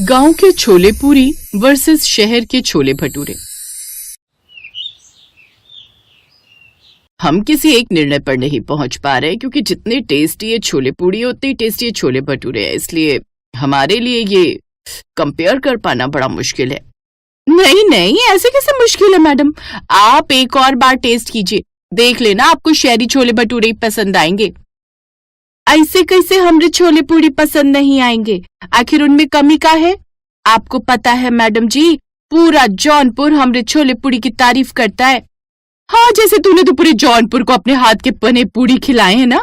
गांव के छोले पूरी वर्सेस शहर के छोले भटूरे। हम किसी एक निर्णय पर नहीं पहुंच पा रहे क्योंकि जितने टेस्टी ये छोले पूरी उतनी टेस्टी ये छोले भटूरे है, इसलिए हमारे लिए ये कंपेयर कर पाना बड़ा मुश्किल है। नहीं, ऐसे कैसे मुश्किल है मैडम, आप एक और बार टेस्ट कीजिए, देख लेना आपको शहरी छोले भटूरे पसंद आएंगे। ऐसे कैसे हमरे छोले पूरी पसंद नहीं आएंगे, आखिर उनमें कमी का है? आपको पता है मैडम जी, पूरा जौनपुर हमरे छोले पूरी की तारीफ करता है। हाँ, जैसे तूने तो पूरे जौनपुर को अपने हाथ के बने पूरी खिलाए हैं ना।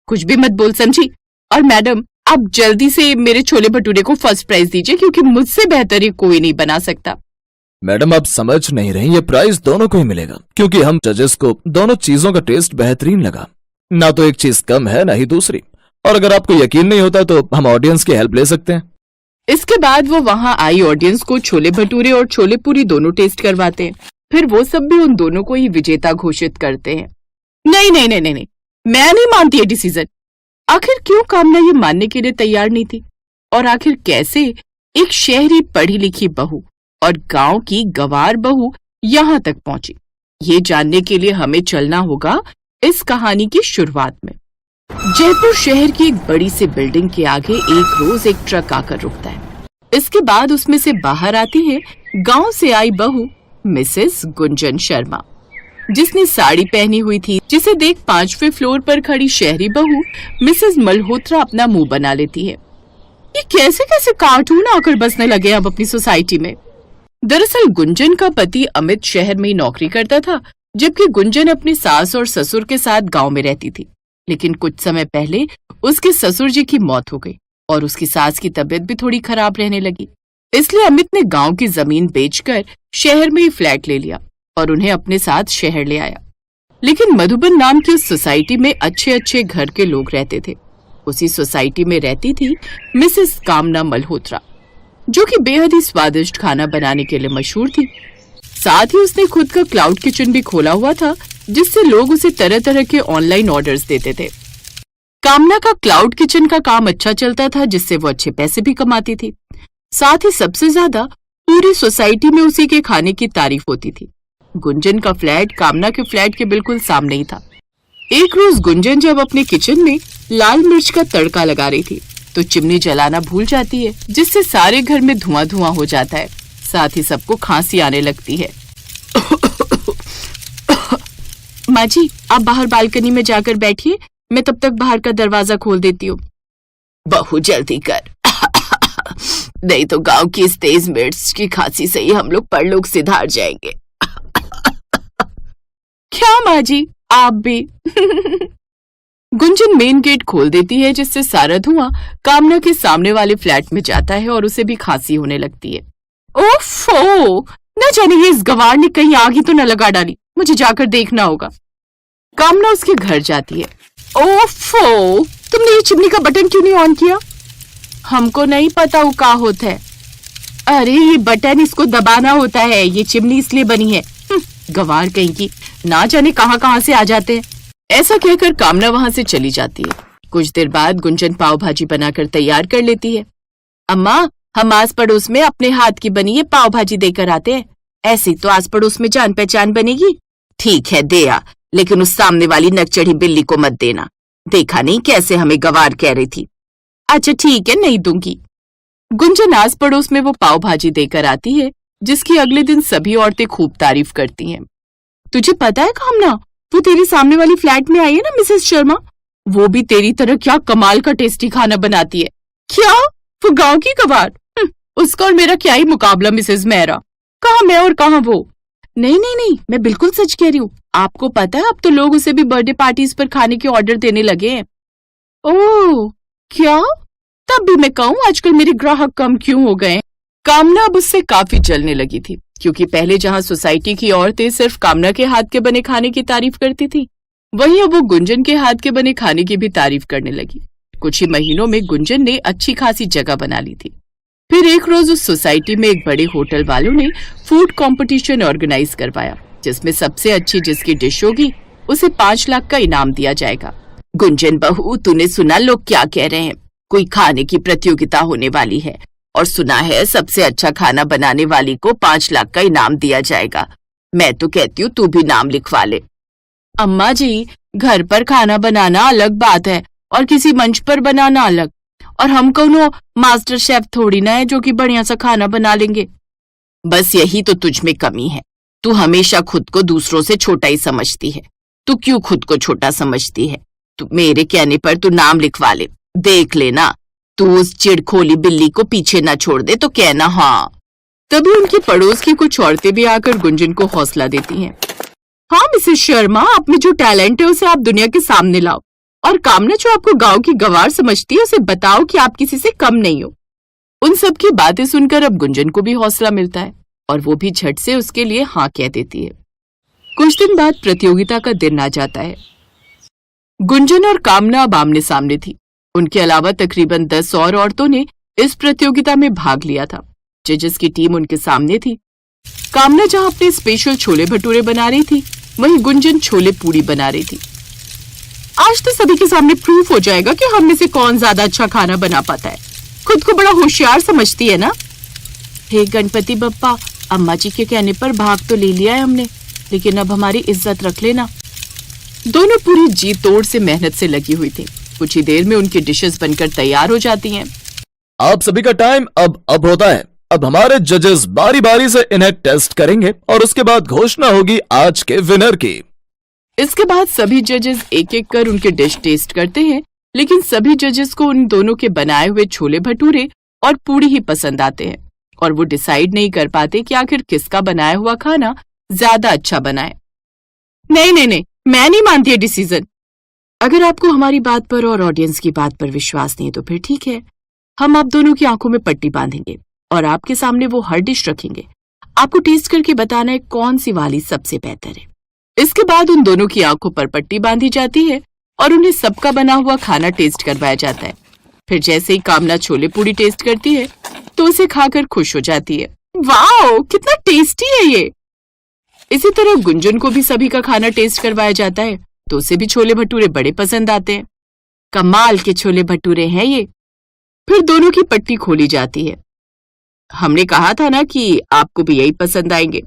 कुछ भी मत बोल समझी। और मैडम, आप जल्दी से मेरे छोले भटूरे को फर्स्ट प्राइज दीजिए क्योंकि मुझसे बेहतर ये कोई नहीं बना सकता। मैडम, आप समझ नहीं रही, ये प्राइज दोनों को ही मिलेगा क्योंकि हम जजेस को दोनों चीजों का टेस्ट बेहतरीन लगा। ना तो एक चीज कम है ना ही दूसरी। और अगर आपको यकीन नहीं होता तो हम ऑडियंस की हेल्प ले सकते हैं। इसके बाद वो वहाँ आई ऑडियंस को छोले भटूरे और छोले पूरी दोनों टेस्ट करवाते हैं। फिर वो सब भी उन दोनों को ही विजेता घोषित करते हैं। नहीं, मैं नहीं मानती ये डिसीजन। आखिर क्यों कामना ये मानने के लिए तैयार नहीं थी? और आखिर कैसे एक शहरी पढ़ी लिखी बहू और गांव की गंवार बहू यहाँ तक पहुंची, ये जानने के लिए हमें चलना होगा इस कहानी की शुरुआत में। जयपुर शहर की एक बड़ी सी बिल्डिंग के आगे एक रोज एक ट्रक आकर रुकता है। इसके बाद उसमें से बाहर आती है गांव से आई बहू मिसेस गुंजन शर्मा, जिसने साड़ी पहनी हुई थी, जिसे देख 5वें फ्लोर पर खड़ी शहरी बहू मिसेस मल्होत्रा अपना मुंह बना लेती है। ये कैसे कैसे कार्टून आकर बसने लगे अब अपनी सोसाइटी में। दरअसल गुंजन का पति अमित शहर में ही नौकरी करता था, जबकि गुंजन अपनी सास और ससुर के साथ गांव में रहती थी। लेकिन कुछ समय पहले उसके ससुर जी की मौत हो गई और उसकी सास की तबीयत भी थोड़ी खराब रहने लगी। इसलिए अमित ने गांव की जमीन बेचकर शहर में ही फ्लैट ले लिया और उन्हें अपने साथ शहर ले आया। लेकिन मधुबन नाम की उस सोसाइटी में अच्छे अच्छे घर के लोग रहते थे। उसी सोसाइटी में रहती थी मिसेस कामना मल्होत्रा, जो कि बेहद ही स्वादिष्ट खाना बनाने के लिए मशहूर थी। साथ ही उसने खुद का क्लाउड किचन भी खोला हुआ था, जिससे लोग उसे तरह तरह के ऑनलाइन ऑर्डर्स देते थे। कामना का क्लाउड किचन का काम अच्छा चलता था, जिससे वो अच्छे पैसे भी कमाती थी। साथ ही सबसे ज्यादा पूरी सोसाइटी में उसी के खाने की तारीफ होती थी। गुंजन का फ्लैट कामना के फ्लैट के बिल्कुल सामने ही था। एक रोज गुंजन जब अपने किचन में लाल मिर्च का तड़का लगा रही थी तो चिमनी जलाना भूल जाती है, जिससे सारे घर में धुआं धुआं हो जाता है। साथ ही सबको खांसी आने लगती है। माँ जी, आप बाहर बालकनी में जाकर बैठिए, मैं तब तक बाहर का दरवाजा खोल देती हूँ। बहू जल्दी कर, नहीं तो गांव की इस तेज मिर्च की खांसी से ही हम लोग परलोक सिधार जाएंगे। क्या माँ जी, आप भी। गुंजन मेन गेट खोल देती है, जिससे सारा धुआं कामना के सामने वाले फ्लैट में जाता है और उसे भी खांसी होने लगती है। ओफो, न जाने ये इस गंवार ने कहीं आग ही तो न लगा डाली, मुझे जाकर देखना होगा। कामना उसके घर जाती है। ओफो, तुमने ये चिमनी का बटन क्यों नहीं ऑन किया? हमको नहीं पता वो क्या होता है। अरे ये बटन इसको दबाना होता है, ये चिमनी इसलिए बनी है। गंवार कहीं की, ना जाने कहां से आ जाते हैं। ऐसा कहकर कामना वहां से चली जाती है। कुछ देर बाद गुंजन पाव भाजी बनाकर तैयार कर लेती है। अम्मा, हम आस पड़ोस में अपने हाथ की बनी ये पाव भाजी देकर आते हैं, ऐसी तो आस पड़ोस में जान पहचान बनेगी। ठीक है, दे आ, लेकिन उस सामने वाली नकचढ़ी बिल्ली को मत देना। देखा नहीं कैसे हमें गंवार कह रही थी। अच्छा ठीक है, नहीं दूंगी। गुंजन आस पड़ोस में वो पाव भाजी देकर आती है, जिसकी अगले दिन सभी औरतें खूब तारीफ करती हैं। तुझे पता है कामना, वो तेरी सामने वाली फ्लैट में आई है ना मिसेस शर्मा, वो भी तेरी तरह क्या कमाल का टेस्टी खाना बनाती है। क्या? वो गांव की गंवार? उसका और मेरा क्या ही मुकाबला मिसेस मेहरा। कहाँ मैं और कहाँ वो। नहीं, मैं बिल्कुल सच कह रही हूँ। आपको पता है अब तो लोग उसे भी बर्थडे पार्टीज पर खाने के ऑर्डर देने लगे हैं। ओह क्या? तब भी मैं कहूँ आजकल मेरे ग्राहक कम क्यों हो गए। कामना अब उससे काफी जलने लगी थी, क्योंकि पहले जहाँ सोसाइटी की औरतें सिर्फ कामना के हाथ के बने खाने की तारीफ करती थी, वहीं अब वो गुंजन के हाथ के बने खाने की भी तारीफ करने लगी। कुछ ही महीनों में गुंजन ने अच्छी खासी जगह बना ली थी। फिर एक रोज उस सोसाइटी में एक बड़े होटल वालों ने फूड कंपटीशन ऑर्गेनाइज करवाया, जिसमें सबसे अच्छी जिसकी डिश होगी उसे 5 लाख का इनाम दिया जाएगा। गुंजन बहू, तूने सुना लोग क्या कह रहे हैं? कोई खाने की प्रतियोगिता होने वाली है और सुना है सबसे अच्छा खाना बनाने वाली को 5 लाख का इनाम दिया जाएगा। मैं तो कहती हूँ तू भी नाम लिखवा ले। अम्मा जी, घर पर खाना बनाना अलग बात है और किसी मंच पर बनाना अलग। और हम कोनो मास्टर शेफ थोड़ी ना है जो कि बढ़िया सा खाना बना लेंगे। बस यही तो तुझ में कमी है, तू हमेशा खुद को दूसरों से छोटा ही समझती है। तू क्यों खुद को छोटा समझती है? तू मेरे कहने पर तू नाम लिखवा ले। देख लेना, तू उस चिड़खोली बिल्ली को पीछे ना छोड़ दे तो कहना हाँ। तभी उनके पड़ोस की कुछ औरतें भी आकर गुंजन को हौसला देती हैं। हाँ मिसेस शर्मा, आप में जो टैलेंट है उसे आप दुनिया के सामने लाओ, और कामना जो आपको गांव की गंवार समझती है उसे बताओ कि आप किसी से कम नहीं हो। उन सब की बातें सुनकर अब गुंजन को भी हौसला मिलता है और वो भी झट से उसके लिए हाँ कह देती है। कुछ दिन बाद प्रतियोगिता का दिन आ जाता है। गुंजन और कामना अब आमने सामने थी। उनके अलावा तकरीबन 10 और औरतों ने इस प्रतियोगिता में भाग लिया था। जजेस की टीम उनके सामने थी। कामना जहां अपने स्पेशल छोले भटूरे बना रही थी, वहीं गुंजन छोले पूड़ी बना रही थी। आज तो सभी के सामने प्रूफ हो जाएगा कि हम में से कौन ज्यादा अच्छा खाना बना पाता है। खुद को बड़ा होशियार समझती है ना। हे गणपति बप्पा, अम्मा जी के कहने पर भाग तो ले लिया है हमने, लेकिन अब हमारी इज्जत रख लेना। दोनों पूरी जी तोड़ से मेहनत से लगी हुई थी। कुछ ही देर में उनकी डिशेस बनकर तैयार हो जाती हैं। आप सभी का टाइम अब होता है। अब हमारे जजेस बारी बारी से इन्हें टेस्ट करेंगे और उसके बाद घोषणा होगी आज के विनर की। इसके बाद सभी जजेस एक एक कर उनके डिश टेस्ट करते हैं, लेकिन सभी जजेस को उन दोनों के बनाए हुए छोले भटूरे और पूड़ी ही पसंद आते हैं और वो डिसाइड नहीं कर पाते कि आखिर किसका बनाया हुआ खाना ज्यादा अच्छा बना है। नहीं, मैं नहीं मानती ये डिसीजन। अगर आपको हमारी बात पर और ऑडियंस की बात पर विश्वास नहीं है तो फिर ठीक है, हम आप दोनों की आंखों में पट्टी बांधेंगे और आपके सामने वो हर डिश रखेंगे। आपको टेस्ट करके बताना है कौन सी वाली सबसे बेहतर है। इसके बाद उन दोनों की आंखों पर पट्टी बांधी जाती है और उन्हें सबका बना हुआ खाना टेस्ट करवाया जाता है। फिर जैसे ही कामना छोले पूड़ी टेस्ट करती है तो उसे खाकर खुश हो जाती है। वाओ, कितना टेस्टी है ये। इसी तरह गुंजन को भी सभी का खाना टेस्ट करवाया जाता है तो उसे भी छोले भटूरे बड़े पसंद आते हैं। कमाल के छोले भटूरे हैं ये। फिर दोनों की पट्टी खोली जाती है। हमने कहा था ना कि आपको भी यही पसंद आएंगे।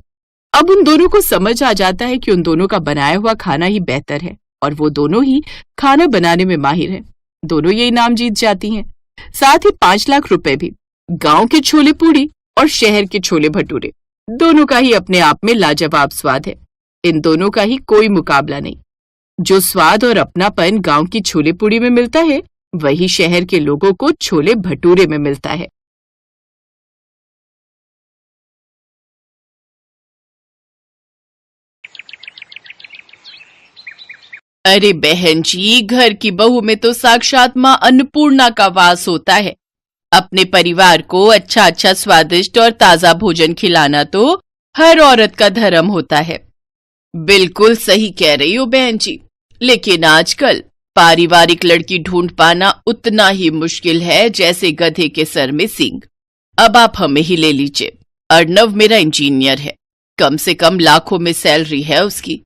अब उन दोनों को समझ आ जाता है कि उन दोनों का बनाया हुआ खाना ही बेहतर है और वो दोनों ही खाना बनाने में माहिर हैं। दोनों ये इनाम जीत जाती हैं, साथ ही 5 लाख रुपए भी। गांव के छोले पूड़ी और शहर के छोले भटूरे दोनों का ही अपने आप में लाजवाब स्वाद है। इन दोनों का ही कोई मुकाबला नहीं। जो स्वाद और अपनापन गांव की छोले पूड़ी में मिलता है वही शहर के लोगों को छोले भटूरे में मिलता है। अरे बहन जी, घर की बहू में तो साक्षात माँ अन्नपूर्णा का वास होता है। अपने परिवार को अच्छा स्वादिष्ट और ताजा भोजन खिलाना तो हर औरत का धर्म होता है। बिल्कुल सही कह रही हो बहन जी, लेकिन आजकल पारिवारिक लड़की ढूंढ पाना उतना ही मुश्किल है जैसे गधे के सर में सींग। अब आप हमें ही ले लीजिए। अर्नव मेरा इंजीनियर है, कम से कम लाखों में सैलरी है उसकी,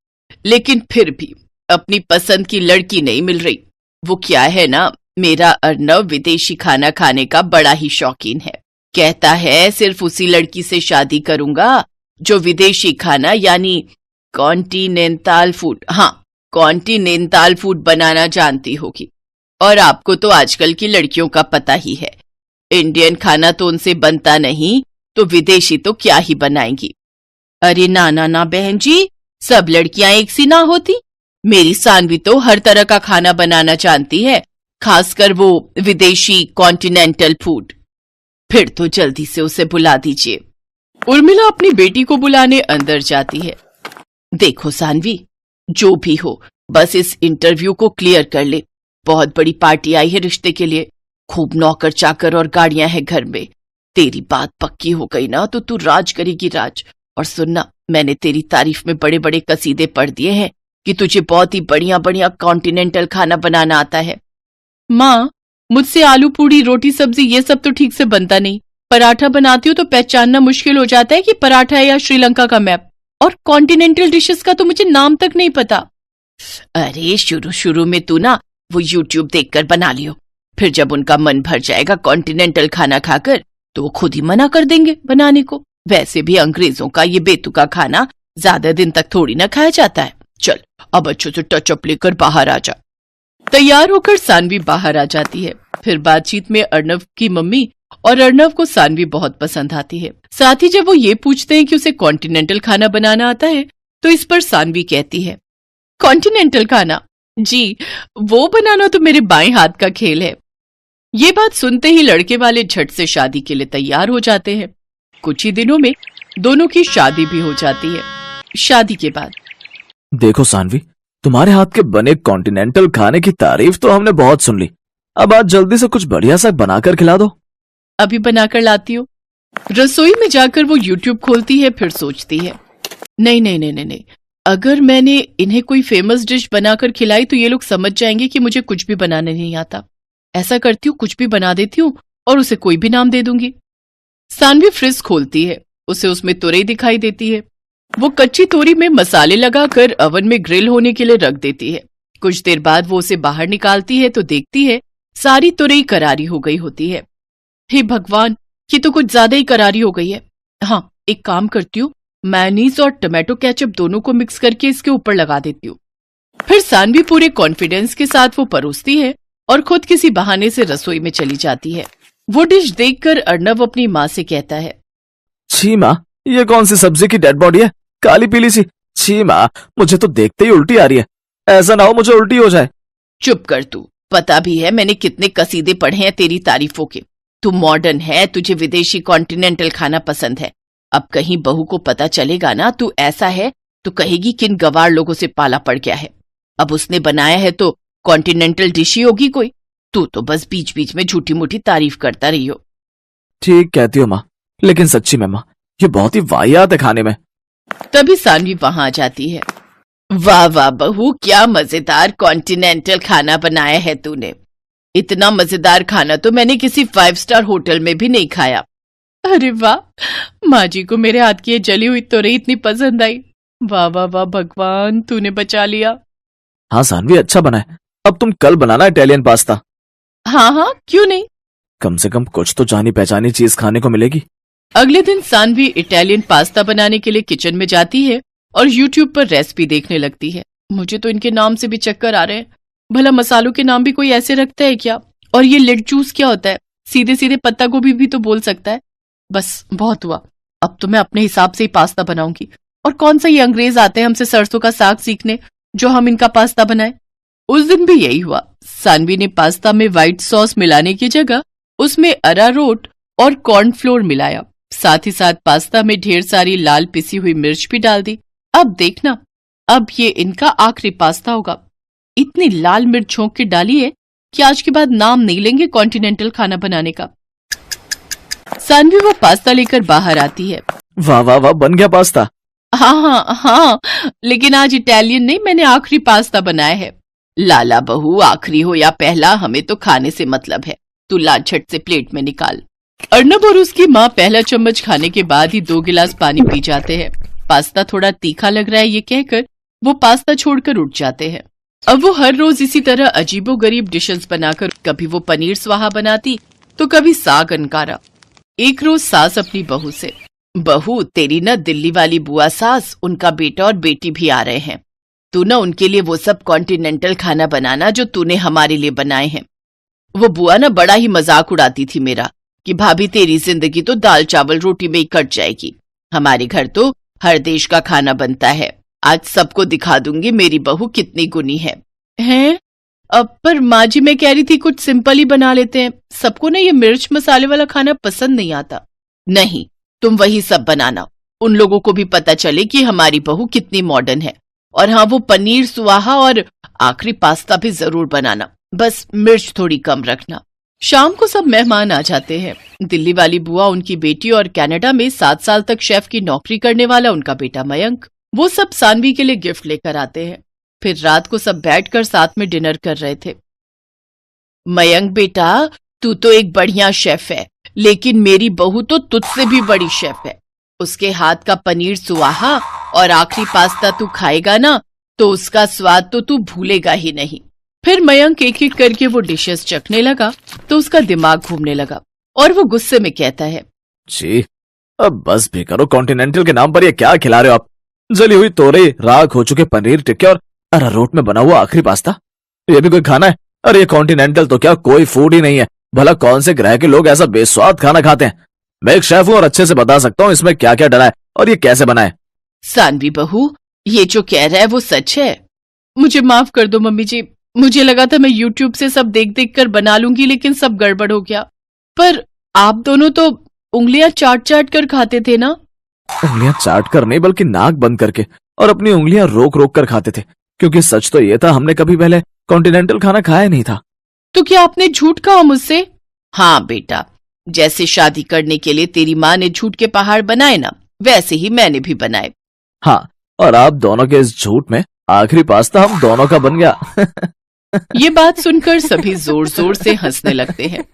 लेकिन फिर भी अपनी पसंद की लड़की नहीं मिल रही। वो क्या है ना, मेरा अर्नव विदेशी खाना खाने का बड़ा ही शौकीन है। कहता है सिर्फ उसी लड़की से शादी करूंगा जो विदेशी खाना यानी कॉन्टिनेंटल फूड बनाना जानती होगी। और आपको तो आजकल की लड़कियों का पता ही है, इंडियन खाना तो उनसे बनता नहीं तो विदेशी तो क्या ही बनाएंगी। अरे ना बहन जी, सब लड़कियां एक सी ना होती। मेरी सानवी तो हर तरह का खाना बनाना जानती है, खासकर वो विदेशी कॉन्टिनेंटल फूड। फिर तो जल्दी से उसे बुला दीजिए। उर्मिला अपनी बेटी को बुलाने अंदर जाती है। देखो सानवी, जो भी हो बस इस इंटरव्यू को क्लियर कर ले। बहुत बड़ी पार्टी आई है रिश्ते के लिए, खूब नौकर चाकर और गाड़ियां हैं घर में। तेरी बात पक्की हो गई ना तो तू राज करेगी राज। और सुनना, मैंने तेरी तारीफ में बड़े बड़े कसीदे पढ़ दिए हैं कि तुझे बहुत ही बढ़िया कॉन्टिनेंटल खाना बनाना आता है। माँ, मुझसे आलू पूड़ी रोटी सब्जी ये सब तो ठीक से बनता नहीं। पराठा बनाती हूँ तो पहचानना मुश्किल हो जाता है कि पराठा है या श्रीलंका का मैप। और कॉन्टिनेंटल डिशेस का तो मुझे नाम तक नहीं पता। अरे शुरू में तू ना वो यूट्यूब देखकर बना लियो, फिर जब उनका मन भर जाएगा कॉन्टिनेंटल खाना खाकर तो वो खुद ही मना कर देंगे बनाने को। वैसे भी अंग्रेजों का ये बेतुका खाना ज्यादा दिन तक थोड़ी ना खाया जाता है। चल अब अच्छे से टचअप लेकर बाहर आ जा। तैयार होकर सानवी बाहर आ जाती है। फिर बातचीत में अर्णव की मम्मी और अर्णव को सानवी बहुत पसंद आती है। साथ ही जब वो ये पूछते हैं कि उसे कॉन्टिनेंटल खाना बनाना आता है तो इस पर सानवी कहती है, कॉन्टिनेंटल खाना? जी, वो बनाना तो मेरे बाएं हाथ का खेल है। ये बात सुनते ही लड़के वाले झट से शादी के लिए तैयार हो जाते हैं। कुछ ही दिनों में दोनों की शादी भी हो जाती है। शादी के बाद देखो सानवी, तुम्हारे हाथ के बने कॉन्टिनेंटल खाने की तारीफ तो हमने बहुत सुन ली। अब आज जल्दी से कुछ बढ़िया सा बनाकर खिला दो। अभी बनाकर लाती हूँ। रसोई में जाकर वो यूट्यूब खोलती है। फिर सोचती है, नहीं नहीं नहीं नहीं नहीं, अगर मैंने इन्हें कोई फेमस डिश बनाकर खिलाई तो ये लोग समझ जाएंगे कि मुझे कुछ भी बनाने नहीं आता। ऐसा करती हूँ, कुछ भी बना देती हूँ और उसे कोई भी नाम दे दूंगी। सानवी फ्रिज खोलती है। उसे उसमें तुरई दिखाई देती है। वो कच्ची तोरी में मसाले लगाकर ओवन में ग्रिल होने के लिए रख देती है। कुछ देर बाद वो उसे बाहर निकालती है तो देखती है सारी तुरई करारी हो गई होती है। हे भगवान, ये तो कुछ ज्यादा ही करारी हो गई है। हाँ, एक काम करती हूँ, मेयोनीज और टमाटो केचप दोनों को मिक्स करके इसके ऊपर लगा देती हूँ। फिर सानवी पूरे कॉन्फिडेंस के साथ वो परोसती है और खुद किसी बहाने से रसोई में चली जाती है। वो डिश देखकर अर्णव अपनी माँ से कहता है, छी माँ, ये कौन सी सब्जी की डेड बॉडी है, काली पीली सी। छी माँ, मुझे तो देखते ही उल्टी आ रही है। ऐसा ना हो मुझे उल्टी हो जाए। चुप कर तू, पता भी है मैंने कितने कसीदे पढ़े हैं तेरी तारीफों के। तू मॉडर्न है, तुझे विदेशी कॉन्टिनेंटल खाना पसंद है। अब कहीं बहू को पता चलेगा ना तू ऐसा है तो कहेगी किन गवार लोगों से पाला पड़ गया है। अब उसने बनाया है तो कॉन्टिनेंटल डिश ही होगी कोई। तू तो बस बीच बीच में झूठी मूठी तारीफ करता रही हो। ठीक कहती हो माँ, लेकिन सच्ची में माँ, ये बहुत ही वाहियात है खाने में। तभी सानवी वहां आ जाती है। वाह वाह बहू, क्या मजेदार कॉन्टिनेंटल खाना बनाया है तूने। इतना मजेदार खाना तो मैंने किसी 5 स्टार होटल में भी नहीं खाया। अरे वाह, माँ जी को मेरे हाथ की ये जली हुई तोरई इतनी पसंद आई। वाह वाह वाह भगवान, तूने बचा लिया। हाँ सानवी, अच्छा बना है। अब तुम कल बनाना इटालियन पास्ता। हाँ हाँ, क्यों नहीं। कम से कम कुछ तो जानी पहचानी चीज खाने को मिलेगी। अगले दिन सानवी इटालियन पास्ता बनाने के लिए किचन में जाती है और यूट्यूब पर रेसिपी देखने लगती है। मुझे तो इनके नाम से भी चक्कर आ रहे हैं। भला मसालों के नाम भी कोई ऐसे रखता है क्या? और ये लेट जूस क्या होता है? सीधे सीधे पत्ता गोभी भी तो बोल सकता है। बस बहुत हुआ, अब तो मैं अपने हिसाब से ही पास्ता बनाऊंगी। और कौन सा ये अंग्रेज आते हैं हमसे सरसों का साग सीखने जो हम इनका पास्ता बनाए। उस दिन भी यही हुआ। सानवी ने पास्ता में व्हाइट सॉस मिलाने की जगह उसमें अरारोट और कॉर्नफ्लोर मिलाया। साथ ही साथ पास्ता में ढेर सारी लाल पिसी हुई मिर्च भी डाल दी। अब देखना, अब ये इनका आखिरी पास्ता होगा। इतनी लाल मिर्च झोंक के डाली है कि आज के बाद नाम नहीं लेंगे कॉन्टिनेंटल खाना बनाने का। सानवी वो पास्ता लेकर बाहर आती है। वाह वाह वाह, बन गया पास्ता। हाँ हाँ हाँ, लेकिन आज इटालियन नहीं, मैंने आखिरी पास्ता बनाया है। लाला बहू, आखिरी हो या पहला, हमें तो खाने से मतलब है। तू ला झट से प्लेट में निकाल। अर्णव और उसकी माँ पहला चम्मच खाने के बाद ही 2 गिलास पानी पी जाते हैं। पास्ता थोड़ा तीखा लग रहा है ये कहकर वो पास्ता छोड़कर उठ जाते हैं। अब वो हर रोज इसी तरह अजीबोगरीब डिशेस बनाकर कभी वो पनीर स्वाहा बनाती तो कभी साग अनकारा। एक रोज सास अपनी बहू से, बहू तेरी ना दिल्ली वाली बुआ सास, उनका बेटा और बेटी भी आ रहे हैं। तू ना उनके लिए वो सब कॉन्टिनेंटल खाना बनाना जो तूने हमारे लिए बनाए हैं। वो बुआ ना बड़ा ही मजाक उड़ाती थी मेरा कि भाभी तेरी जिंदगी तो दाल चावल रोटी में ही कट जाएगी। हमारे घर तो हर देश का खाना बनता है। आज सबको दिखा दूंगी मेरी बहू कितनी गुनी है। हैं? अब पर माँ जी, मैं कह रही थी कुछ सिंपल ही बना लेते हैं। सबको ना ये मिर्च मसाले वाला खाना पसंद नहीं आता। नहीं, तुम वही सब बनाना, उन लोगों को भी पता चले कि हमारी बहू कितनी मॉडर्न है। और हाँ, वो पनीर सुहाहा और आखिरी पास्ता भी जरूर बनाना, बस मिर्च थोड़ी कम रखना। शाम को सब मेहमान आ जाते हैं। दिल्ली वाली बुआ, उनकी बेटी और कनाडा में 7 साल तक शेफ की नौकरी करने वाला उनका बेटा मयंक, वो सब सानवी के लिए गिफ्ट लेकर आते हैं। फिर रात को सब बैठकर साथ में डिनर कर रहे थे। मयंक बेटा, तू तो एक बढ़िया शेफ है, लेकिन मेरी बहू तो तुझसे भी बड़ी शेफ है। उसके हाथ का पनीर सुहाहा और आखिरी पास्ता तू खाएगा ना तो उसका स्वाद तो तू भूलेगा ही नहीं। फिर मयंक एक एक करके वो डिशेस चखने लगा तो उसका दिमाग घूमने लगा। और वो गुस्से में कहता है, जी अब बस भी करो, कॉन्टिनेंटल के नाम पर ये क्या खिला रहे हो आप? जली हुई तोरई, राख हो चुके पनीर टिक्के और अरारोट में बना हुआ आखिरी पास्ता, ये भी कोई खाना है? अरे ये कॉन्टिनेंटल तो क्या कोई फूड ही नहीं है। भला कौन से ग्रह के लोग ऐसा बेस्वाद खाना खाते हैं? मैं एक शेफ हूं और अच्छे से बता सकता हूँ इसमें क्या क्या डला है और ये कैसे बना है। सानवी बहू, ये जो कह रहा है वो सच है। मुझे माफ कर दो मम्मी जी, मुझे लगा था मैं YouTube से सब देख देख कर बना लूंगी, लेकिन सब गड़बड़ हो गया। पर आप दोनों तो उंगलियां चाट चाट कर खाते थे ना? उंगलियां चाट कर नहीं, बल्कि नाक बंद करके और अपनी उंगलियां रोक रोक कर खाते थे, क्योंकि सच तो ये था हमने कभी पहले कॉन्टिनेंटल खाना खाया नहीं था। तो क्या आपने झूठ कहा मुझसे? हाँ बेटा, जैसे शादी करने के लिए तेरी माँ ने झूठ के पहाड़ बनाए ना, वैसे ही मैंने भी बनाए। हाँ, और आप दोनों के इस झूठ में आखिरी पास्ता हम दोनों का बन गया। ये बात सुनकर सभी जोर जोर से हंसने लगते हैं।